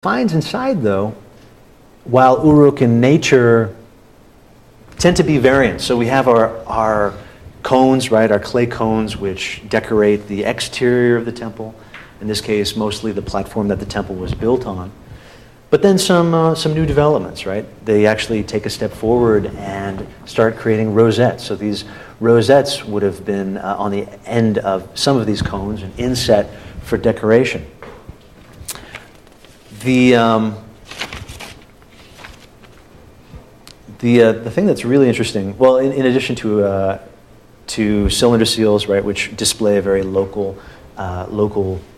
Finds inside, though, while Uruk in nature tend to be variant. So we have our cones, right, our clay cones, which decorate the exterior of the temple. In this case, mostly the platform that the temple was built on. But then some new developments, right? They actually take a step forward and start creating rosettes. So these rosettes would have been on the end of some of these cones, an inset for decoration. The thing that's really interesting, well, in addition to cylinder seals, right, which display a very local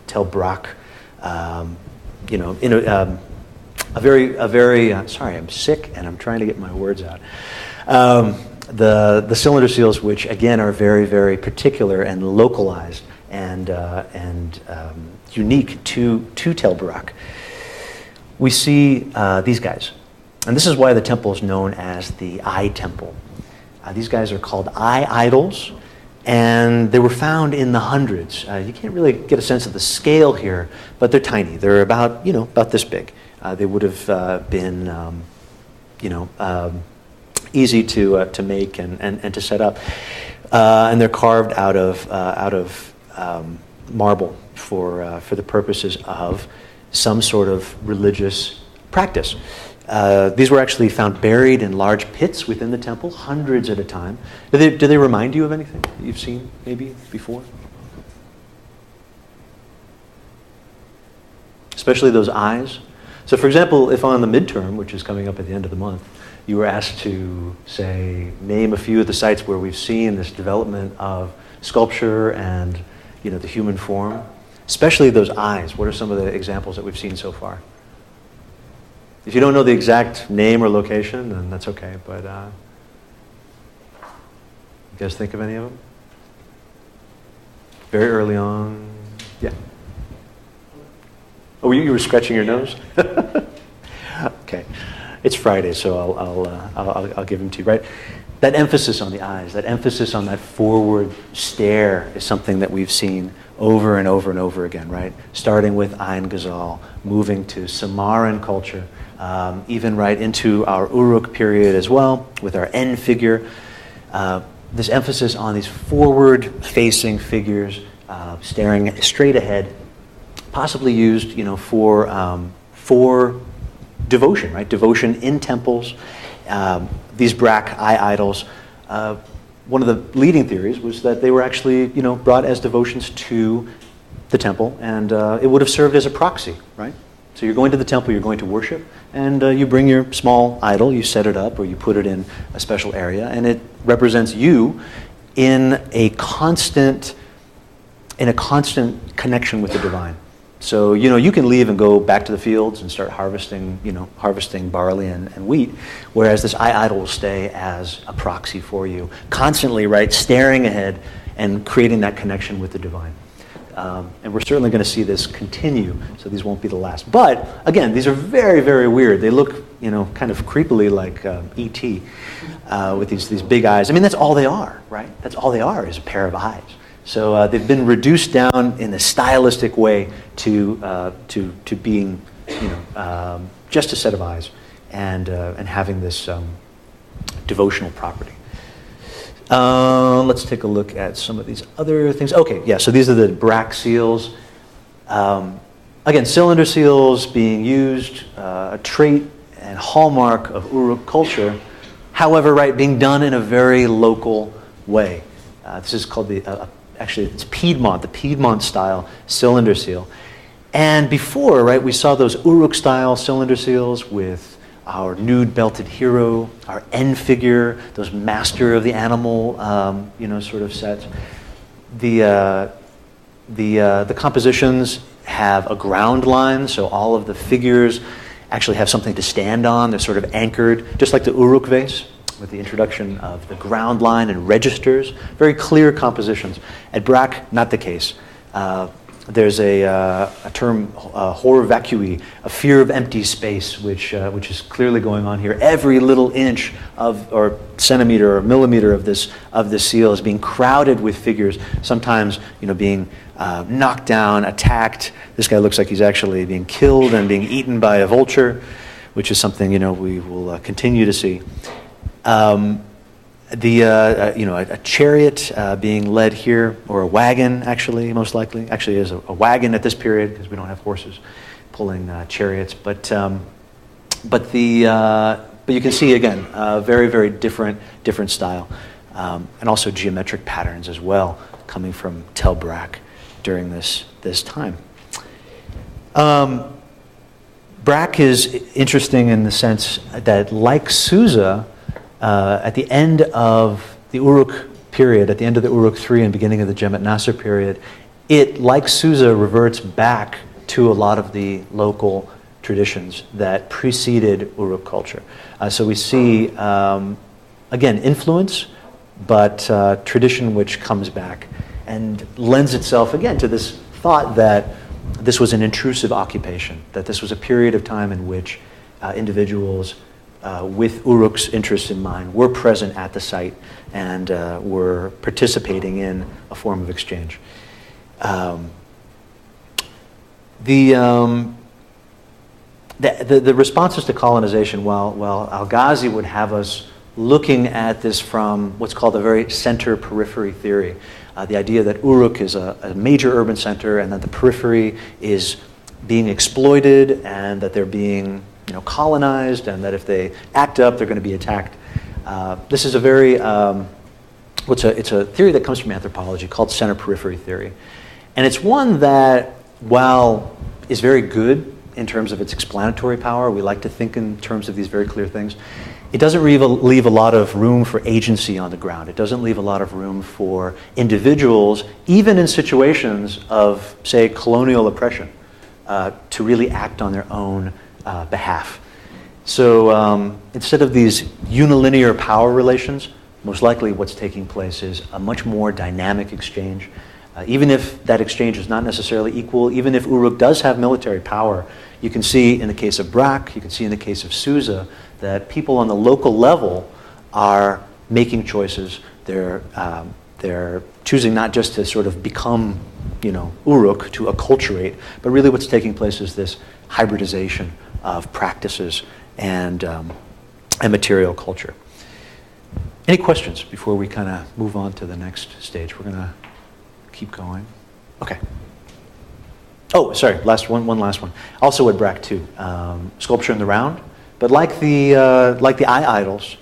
Tel Brak, sorry, I'm sick and I'm trying to get my words out. The cylinder seals, which again are very, very particular and localized and unique to Tel Brak. We see these guys. And this is why the temple is known as the Eye Temple. These guys are called eye idols, and they were found in the hundreds. You can't really get a sense of the scale here, but they're tiny. They're about this big. They would have been, easy to make and to set up. And they're carved out of marble for the purposes of some sort of religious practice. These were actually found buried in large pits within the temple, hundreds at a time. Do they remind you of anything that you've seen maybe before? Especially those eyes. So for example, if on the midterm, which is coming up at the end of the month, you were asked to, say, name a few of the sites where we've seen this development of sculpture and the human form, especially those eyes, what are some of the examples that we've seen so far? If you don't know the exact name or location, then that's okay, but you guys think of any of them? Very early on? Yeah. Oh, you were scratching your nose? Okay. It's Friday, so I'll give them to you, right? That emphasis on the eyes, that emphasis on that forward stare is something that we've seen over and over and over again, right? Starting with Ain Ghazal, moving to Samarran culture, even right into our Uruk period as well, with our N figure. This emphasis on these forward-facing figures, staring straight ahead, possibly used, for devotion, right? Devotion in temples. These Brak eye idols, one of the leading theories was that they were actually, brought as devotions to the temple, and it would have served as a proxy, right? So you're going to the temple, you're going to worship, and you bring your small idol, you set it up, or you put it in a special area, and it represents you in a constant connection with the divine. So, you can leave and go back to the fields and start harvesting barley and wheat, whereas this eye idol will stay as a proxy for you, constantly, right, staring ahead and creating that connection with the divine. And we're certainly going to see this continue, so these won't be the last. But, again, these are very, very weird. They look, kind of creepily like E.T. With these big eyes. I mean, that's all they are, right? That's all they are is a pair of eyes. So they've been reduced down in a stylistic way to being, just a set of eyes and having this devotional property. Let's take a look at some of these other things. Okay, yeah. So these are the Brak seals. Again, cylinder seals being used, a trait and hallmark of Uruk culture. However, right, being done in a very local way. This is called actually, it's Piedmont, the Piedmont-style cylinder seal. And before, right, we saw those Uruk-style cylinder seals with our nude belted hero, our N figure, those master of the animal, sort of sets. The compositions have a ground line, so all of the figures actually have something to stand on. They're sort of anchored, just like the Uruk vase, with the introduction of the ground line and registers. Very clear compositions. At Brak, not the case. there's a term, horror vacui, a fear of empty space, which is clearly going on here. Every little inch or centimeter or millimeter of this seal is being crowded with figures. Sometimes, being knocked down, attacked. This guy looks like he's actually being killed and being eaten by a vulture, which is something we will continue to see. A chariot being led here, or a wagon, actually, most likely. Actually, is a wagon at this period because we don't have horses pulling chariots. But you can see again, very, very different style, and also geometric patterns as well coming from Tel Brak during this time. Brak is interesting in the sense that, like Susa, at the end of the Uruk period, at the end of the Uruk III and beginning of the Jemmet Nasr period, it, like Susa, reverts back to a lot of the local traditions that preceded Uruk culture. So we see, again, influence, but tradition which comes back and lends itself, again, to this thought that this was an intrusive occupation, that this was a period of time in which individuals with Uruk's interests in mind were present at the site and were participating in a form of exchange. The responses to colonization, while Al-Ghazi would have us looking at this from what's called a very center-periphery theory, the idea that Uruk is a major urban center and that the periphery is being exploited and that they're being colonized, and that if they act up, they're going to be attacked. This is a very, it's a theory that comes from anthropology called center-periphery theory. And it's one that, while is very good in terms of its explanatory power, we like to think in terms of these very clear things, it doesn't leave a lot of room for agency on the ground. It doesn't leave a lot of room for individuals, even in situations of, say, colonial oppression, to really act on their own behalf. So instead of these unilinear power relations, most likely what's taking place is a much more dynamic exchange. Even if that exchange is not necessarily equal, even if Uruk does have military power, you can see in the case of Brak, you can see in the case of Susa, that people on the local level are making choices. They're choosing not just to sort of become, Uruk, to acculturate, but really what's taking place is this hybridization of practices and material culture. Any questions before we kind of move on to the next stage? We're going to keep going. Okay. Oh, sorry, one last one. Also at Brak too, sculpture in the round, but like the eye idols,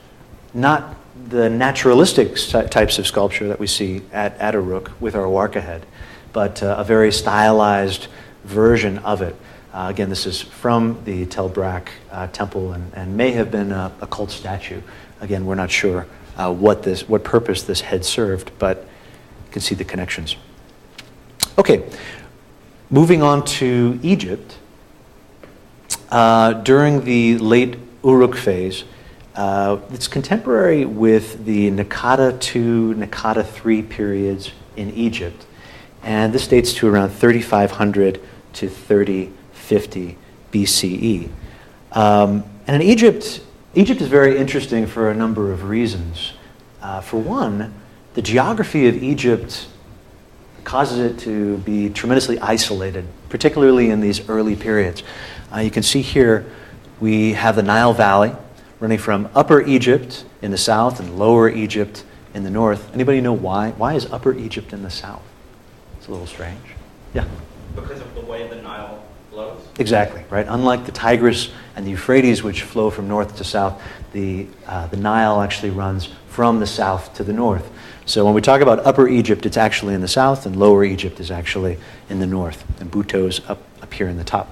not the naturalistic types of sculpture that we see at Uruk with our Warka head, but a very stylized version of it. Again, this is from the Tel Brak temple and may have been a cult statue. Again, we're not sure what purpose this head served, but you can see the connections. Okay, moving on to Egypt. During the late Uruk phase, it's contemporary with the Naqada II, Naqada III periods in Egypt, and this dates to around 3500 to 3050 BCE. And in Egypt is very interesting for a number of reasons. For one, the geography of Egypt causes it to be tremendously isolated, particularly in these early periods. You can see here we have the Nile Valley running from Upper Egypt in the south and Lower Egypt in the north. Anybody know why? Why is Upper Egypt in the south? It's a little strange. Yeah? Because of the way the Nile flows? Exactly, right? Unlike the Tigris and the Euphrates, which flow from north to south, the Nile actually runs from the south to the north. So when we talk about Upper Egypt, it's actually in the south, and Lower Egypt is actually in the north, and Buto's up here in the top.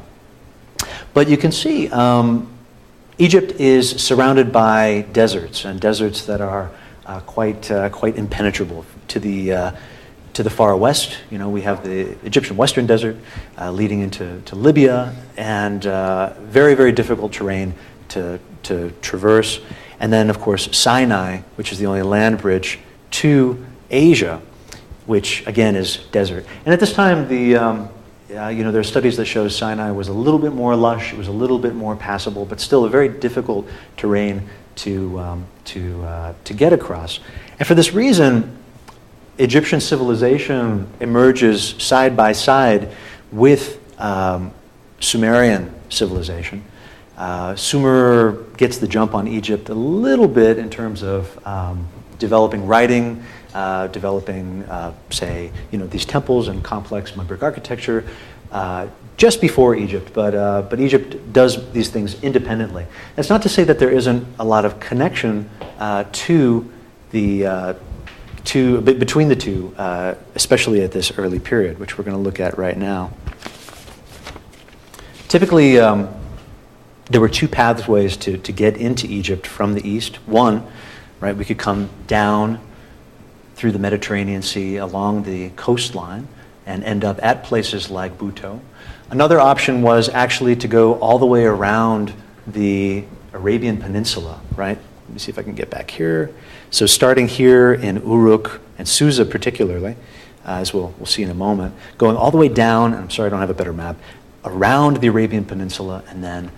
But you can see Egypt is surrounded by deserts, and deserts that are quite impenetrable. To the far west, we have the Egyptian Western Desert leading into Libya, and very, very difficult terrain to traverse. And then, of course, Sinai, which is the only land bridge to Asia, which again is desert. And at this time, the there are studies that show Sinai was a little bit more lush, it was a little bit more passable, but still a very difficult terrain to get across. And for this reason, Egyptian civilization emerges side by side with Sumerian civilization. Sumer gets the jump on Egypt a little bit in terms of developing writing, developing, say, these temples and complex mud brick architecture just before Egypt, but Egypt does these things independently. That's not to say that there isn't a lot of connection between the two, especially at this early period, which we're going to look at right now. Typically, there were two pathways to get into Egypt from the east. One, right, we could come down through the Mediterranean Sea along the coastline and end up at places like Buto. Another option was actually to go all the way around the Arabian Peninsula, right? Let me see if I can get back here. So starting here in Uruk and Susa particularly, as we'll see in a moment, going all the way down, I'm sorry I don't have a better map, around the Arabian Peninsula and then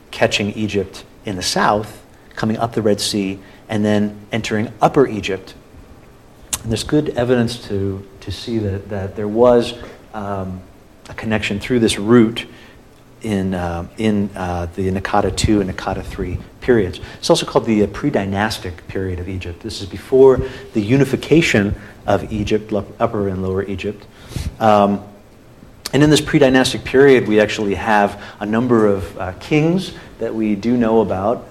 catching Egypt in the south, coming up the Red Sea, and then entering Upper Egypt. And there's good evidence to see that there was a connection through this route in the Naqada II and Naqada III periods. It's also called the pre-dynastic period of Egypt. This is before the unification of Egypt, Upper and Lower Egypt. And in this pre-dynastic period, we actually have a number of kings that we do know about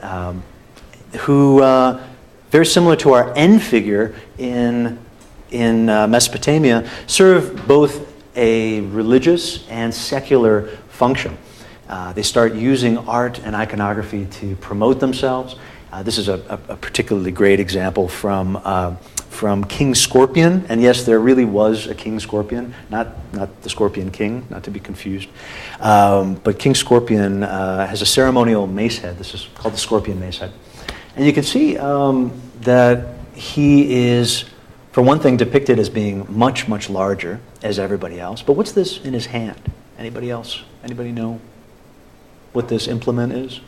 who, very similar to our N figure in Mesopotamia, serve both a religious and secular function. They start using art and iconography to promote themselves. This is a particularly great example from King Scorpion, and yes, there really was a King Scorpion, not the Scorpion King, not to be confused, but King Scorpion has a ceremonial mace head. This is called the Scorpion mace head. And you can see that he is, for one thing, depicted as being much, much larger as everybody else. But what's this in his hand? Anybody else? Anybody know what this implement is?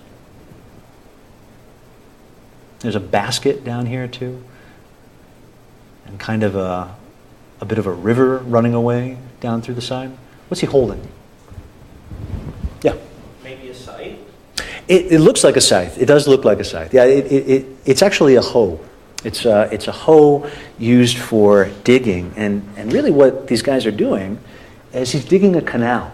There's a basket down here too, and kind of a bit of a river running away down through the side. What's he holding? Yeah. Maybe a scythe? It looks like a scythe. It does look like a scythe. Yeah, it's actually a hoe. It's a hoe used for digging, and really what these guys are doing is he's digging a canal.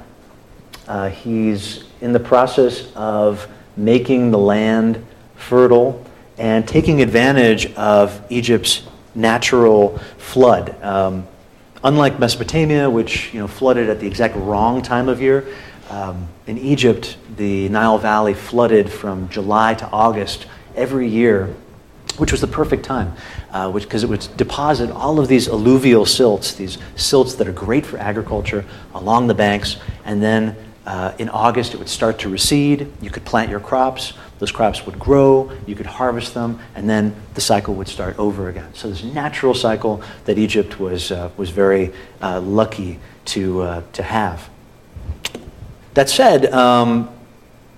He's in the process of making the land fertile and taking advantage of Egypt's natural flood. Unlike Mesopotamia, which flooded at the exact wrong time of year, in Egypt, the Nile Valley flooded from July to August every year, which was the perfect time, because it would deposit all of these alluvial silts, these silts that are great for agriculture, along the banks, and then in August it would start to recede. You could plant your crops, those crops would grow, you could harvest them, and then the cycle would start over again. So this natural cycle that Egypt was very lucky to have. That said,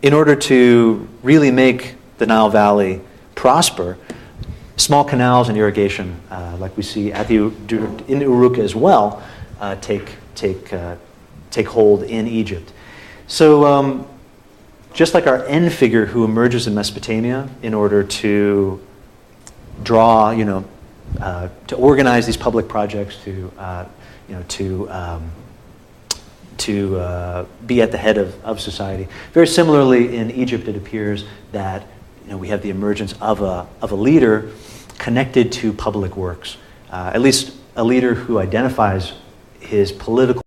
in order to really make the Nile Valley prosper, small canals and irrigation, like we see in Uruk as well, take hold in Egypt. So just like our N figure who emerges in Mesopotamia in order to draw, to organize these public projects, to be at the head of society. Very similarly, in Egypt, it appears that we have the emergence of a leader connected to public works, at least a leader who identifies his political